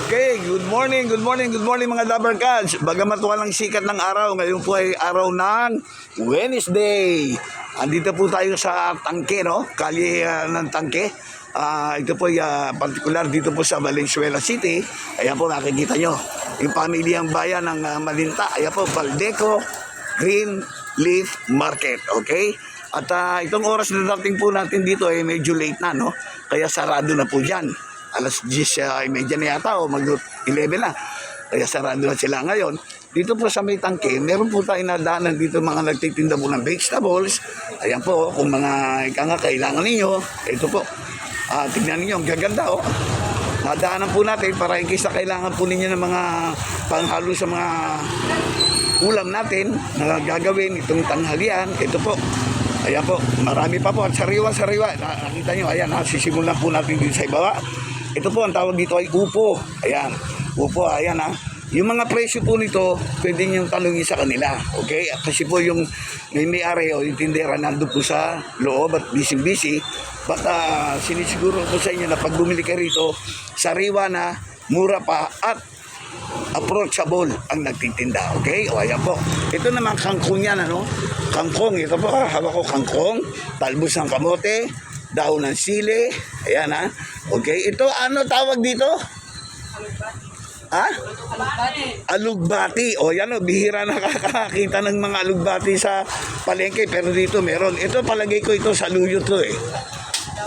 Okay, good morning mga Dabber Cats. Bagamat walang sikat ng araw, ngayon po ay araw ng Wednesday. Andito po tayo sa Tangke, no? Kalye ng Tangke. Ito po ay particular dito po sa Valenzuela City. Ayan po, nakikita nyo. Yung pamilyang bayan ng Malinta. Ayan po, Valdeco Green Leaf Market. Okay? At itong oras na dating po natin dito ay medyo late na, no? Kaya sarado na po dyan. Alas 10 ay medya na yata o mag-11 na. Kaya sarado na sila ngayon. Dito po sa may Tangke, meron po tayo nadaanan dito mga nagtitinda po ng vegetables. Ayan po, kung mga kailangan ninyo, ito po. Tignan ninyo, ang gaganda oh. Nadaanan po natin para in case na kailangan po ninyo ng mga panghalo sa mga ulam natin na gagawin itong tanghalian. Ito po. Ayan po, marami pa po at sariwa-sariwa. Nakita nyo, ayan ha, sisimulan po natin dito sa ibaba. Ito po, ang tawag dito ay upo. Ayan, upo, ayan ha. Yung mga presyo po nito, pwede nyo tanungin sa kanila. Okay? Kasi po yung may-ari o yung tindera nandun po sa loob at busy-busy. But sinisiguro po sa inyo na pag bumili kayo rito, sariwa na, mura pa at approachable ang nagtitinda. Okay? O ayan po. Ito naman kangkong yan, ano? Kangkong. Ito po, hawak ko kangkong. Talbos ng kamote. Daon ng sili. Ayan ha. Okay. Ito, ano tawag dito? Ha? Alugbati. O yan o, bihira nakakakita ng mga alugbati sa palengke. Pero dito meron. Ito palagay ko ito sa luyo to eh.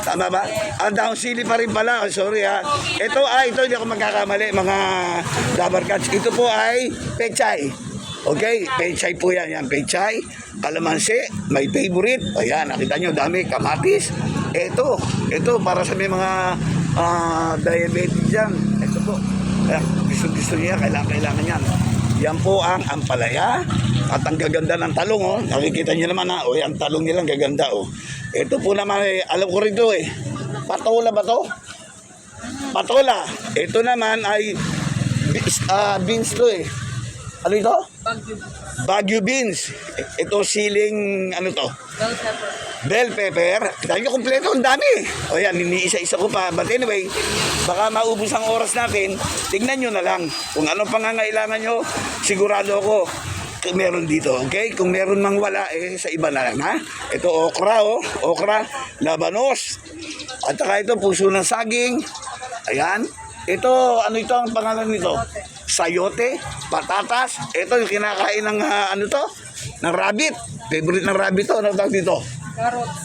Tama ba? Daon sili pa rin pala. Oh, sorry ha. Ito hindi ako magkakamali mga Dabber Cats. Ito po ay pechay. Okay? Pechay po yan. Yan, pechay. Kalamansi. My favorite. O yan, nakita nyo, dami. Kamatis. Ito para sa may mga diabetes dyan. Ito po. Gusto niya, kailangan yan. Yan po ang ampalaya. At ang gaganda ng talong, oh. Nakikita niyo naman, ha. O, ang talong nilang gaganda, oh. Ito po naman, alam ko rin ito, eh. Patola ba to? Patola. Ito naman ay beans to, eh. Ano ito? Baguio beans. Ito siling, ano to? Bell pepper. Kita nyo, kompleto, ang dami. O yan, iniisa-isa ko pa. But anyway, baka maubos ang oras natin. Tignan nyo na lang. Kung anong pangangailangan nyo, sigurado ako, meron dito. Okay? Kung meron mang wala, sa iba na lang, ha? Ito, okra, oh. Okra, labanos. At saka ito, puso ng saging. Ayan. Ito, ano ito ang pangalan nito? Sayote, patatas. Ito yung kinakain ng, ano to? Ng rabbit. Favorite ng rabbit to. Ano tawag dito?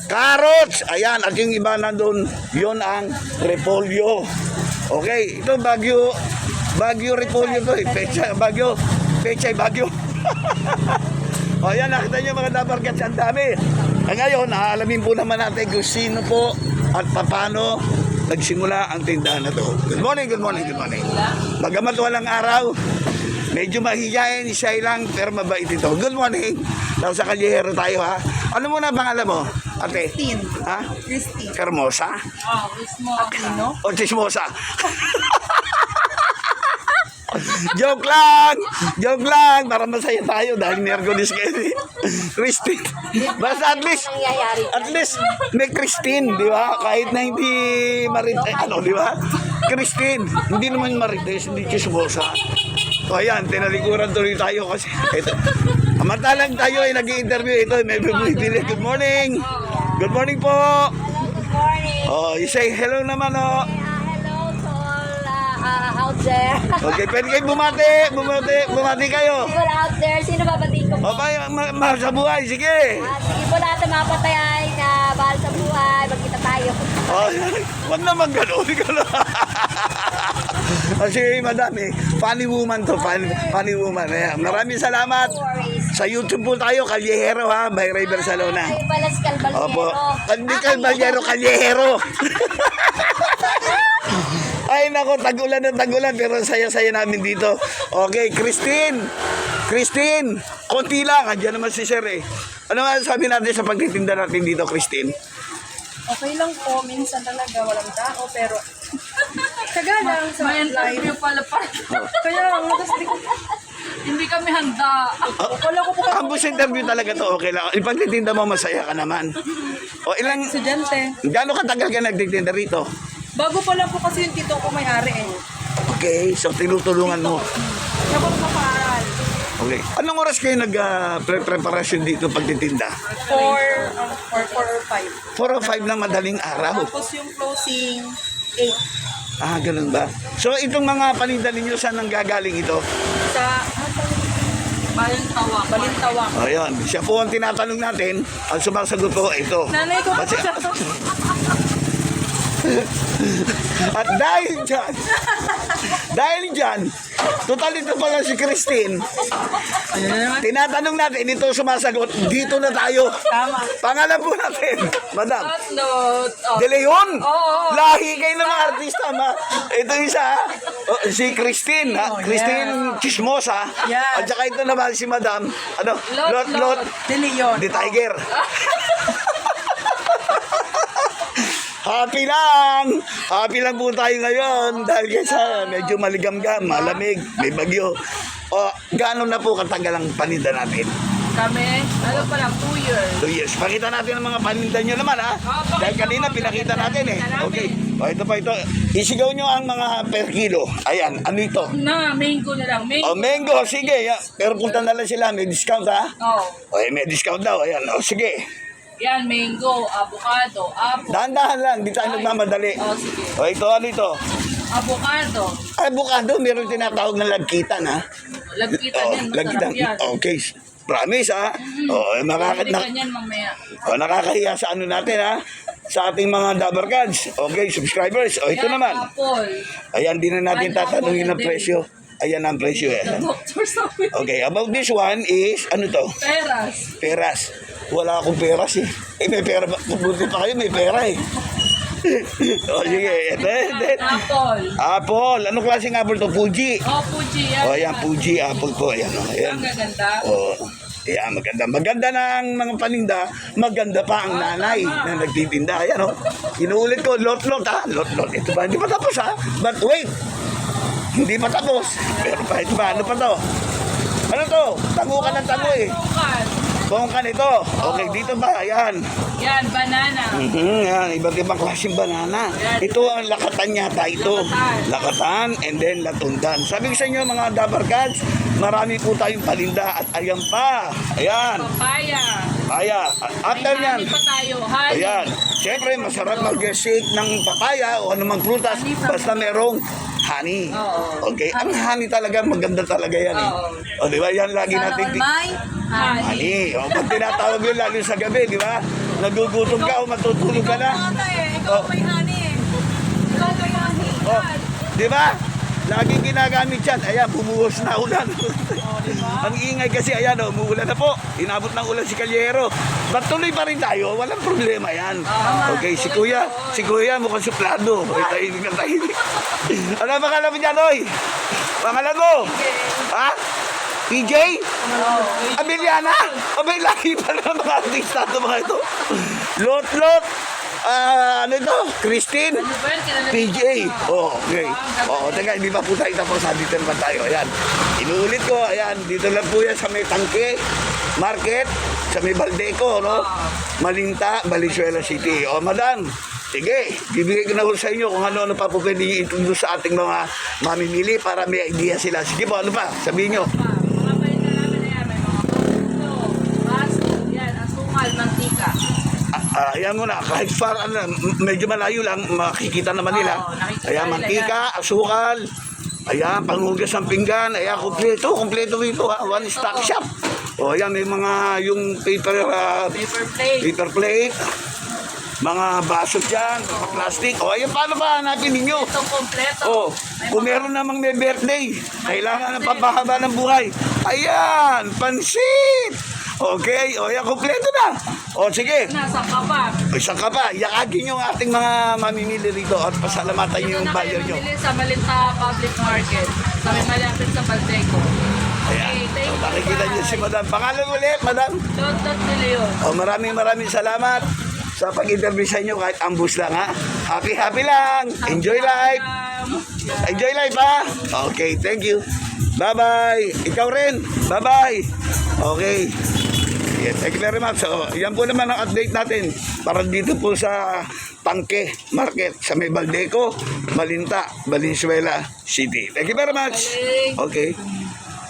Carrots. Ayan, at yung iba nandun, yon ang repolyo. Okay, ito Baguio repolyo to eh. Pechay Baguio. O yan, nakita nyo mga Dabber Cats, ang dami. Ngayon, aalamin po naman natin kung sino po at paano nagsimula ang tindahan na to. Good morning. Bagamat walang araw, medyo mahihayin, siya lang, pero mabait ito. Good morning. Tapos sa kalyero tayo ha. Ano muna pangalan mo, ate? Christine. Ha? Christine. Hermosa? Mismo Aquino. O chismosa? Joke lang, para masaya tayo dahil Miyerkules kayo. Christine. Basta at least may Christine, di ba? Kahit na hindi marites, di ba? Christine, hindi naman marites, hindi chismosa. O ayan, tinalikuran tuloy tayo kasi ito. Amantalang tayo ay nag-i-interview. Ito, may bibili. Good morning. Good morning po. Good morning. Oh, you say hello naman, oh. Hello to all out there. Okay, pwede kayo bumati kayo. People out there, sino babatiin ko? O ba, mahal sa buhay, sige. Sige po lahat ng mga patay na bahal sa buhay, magkita tayo. Oh, wag naman gano'n. Kasi madami, funny woman to, funny woman. Ayan. Maraming salamat. Sa YouTube po tayo, Kalyero ha, by Ray Barcelona. Ay, Balas Calvallero. Opo, hindi Calvallero, Kalyero. Ay nako, tagulan na tagulan, pero saya-saya namin dito. Okay, Christine, konti lang, andyan naman si Sir eh. Ano nga sabi natin sa pagtitinda natin dito, Christine? Okay lang po, minsan talaga walang tao, pero kagalang sa May interview pala pa. Kaya ang Hindi kami handa. wala ko po Ambos interview talaga to, okay lang. Ipagtitinda mo, masaya ka naman. O ilang, estudyante. gaano katagal ka nagtitinda rito? Bago pa lang po kasi yung tito ko may-ari eh. Okay, so tinutulungan mo. Siya po mag-aaral. Okay. Anong oras kayo nag-preparasyon dito pagtitinda? 4 or 5. 4 o 5 ng madaling araw. Tapos yung closing, 8. Ah, ganun ba? So itong mga paninda ninyo, saan nang gagaling ito? Sa Balintawak. Balintawak. O yun, siya po ang tinatanong natin. Ang sumasagot po, ito. Nanay ko po Kasi- siya. At dahil dyan, total ito pala si Christine. Tinatanong natin, ito sumasagot, dito na tayo. Tama. Pangalan po natin, madam. Tatlot. Oh. De Leon? Oo. Lahi kayo ng mga artista, ma. Ito isa, si Christine, ha? Christine Chismosa. At Yes. saka ito naman si madam, ano? Lot. De Leon. The Tiger. Happy lang po tayo ngayon dahil kasi medyo maligamgam, malamig, may bagyo. O, gaano na po katagal ang paninda natin? Kami, ano pa lang, 2 years. 2 years. Pakita natin ang mga paninda nyo naman, ha? pakita Dahil kanina mo. pinakita natin, eh. Pinakita namin. Okay. O, ito pa ito. Isigaw nyo ang mga per kilo. Ayan, ano ito? Na, mango na lang. Mango. O, mango, sige. Ya. Pero punta na lang sila, may discount, ha? Oh. O, may discount daw. Ayan, o, sige. Yan, mango, avocado, apple. Dahan-dahan lang, di tayo nagmamadali. Oh, sige. O, ito, ano ito? Avocado. Avocado, meron tinatawag na lagkitan, ha? Lagkitan Oh, yan, lagkitan. masarap yan. Okay. Promise, ha? Oh, Lagkitan yan mamaya. nakakahiya sa ano natin, ha? Sa ating mga Dabber Cards. Okay, subscribers. O, ito Yan, naman. apple. Ayan, di na natin Ano, tatanungin ang apple presyo. Ayan ang presyo, eh. The doctor sabi. Okay, about this one is, ano to? Peras. Peras. Wala akong peras, eh. Eh, may pera ba? Buti pa kayo, may pera, eh. O, sige. Ito, Apple. Apple. Anong klaseng apple to? Fuji. Oh, Fuji. Yan. O, ayan, Fuji apple po. Ayan, o. Ayan. Ang gaganda. Oh, yeah, maganda. Maganda na ang mga paninda, maganda pa ang nanay na nagtitinda. Ayan, oh. Inuulit ko, lot-lot, ha? Lot-lot. Ito ba? Hindi pa tapos, ha? But wait, hindi pa tapos. Pero pa, ito ba? Ano pa to? Ano to? Tango ka ng tango, eh. Sukat. Bongkan ito. Okay, dito ba? Ayan. Yan, banana. Yan, iba't ibang klaseng banana. Ito ang lakatan yata ito. Lakatan and then latundan. Sabi ko sa inyo mga Dabber Cards, marami po tayong paninda at ayan pa. Ayan. Papaya. Papaya. After May yan. honey pa tayo. Honey. Ayan. Siyempre, masarap mag-shake ng papaya o anumang prutas basta merong honey. Oo. Okay? Ang honey talaga, maganda talaga yan. Eh. O, di ba? Yan lagi natin. May Honey. Honey. O, pag tinatawag yun, lalo sa gabi, di ba? Nagugutom ka o matutulog ka na. Ikaw may honey eh. Ikaw may honey. Oh, di ba? Laging ginagamit yan. Ayan, bumuhos na ulan. Ang ingay kasi, ayan, oh, umuulan na po. Inabot ng ulan si Calyero. Ba't tuloy pa rin tayo? Walang problema yan. Okay, si Kuya mukhang suplado. Ay, tahimik na tahimik. Ano ang pangalan mo dyan, oy? Pangalan mo? Ha? PJ? Abiliana? Abay, lagi pala ng mga artista ito mga ito. Lot. Ano ito? Christine? Ano ba yan? Kilala PJ. Oh, okay. Oo, teka, hindi pa po tayo tapos. Dito naman tayo. Ayan. Inuulit ko. Ayan. Dito lang po yan sa may Tangke Market. Sa may Baldeco, no? Malinta, Valenzuela City. O, madam. Sige, bibigay ko na sa inyo kung ano pa po pwede i-introduce sa ating mga mamimili para may idea sila. Sige po, ano pa? Sabihin nyo. Mga palinda namin na yan. May mga produkto, baso, yan, asukal, mantika. Ayan muna, kahit far, medyo malayo lang, makikita naman nila. Oo, nakikita Ayan, nila mantika, asukal, ayan, panghugas ng pinggan, ayan, kompleto dito, ha, one-stop shop. O, ayan, may mga yung paper Paper plate. plate, mga baso dyan, mga plastic. O, ayan, paano ba hanapin ninyo? Itong kompleto. Oh, kung meron namang may birthday, kailangan ng pampahaba ng buhay. Ayan, pansit! Okay, o yan, kompleto na. O sige, Nasa kapa. isang ka pa, yakagin yung ating mga mamimili rito at pasalamatan Dito yung na kayo buyer nyo. mamili sa Malinta Public Market. Sa may malapit sa Baldeco. Ayan, Okay, thank you. makikita nyo si Madam. Pangalan ulit, Madam. Dot De Leon. O, maraming salamat sa pag-interview sa inyo kahit ambush lang, ha. Happy lang. Enjoy life. Enjoy life, ha. Okay, thank you. Bye-bye. Ikaw rin. Bye-bye. Okay. Yes, thank you very much. So, yan po naman ang update natin para dito po sa Tangke Market sa May Baldeco, Malinta, Valenzuela City. Thank you very much. Okay.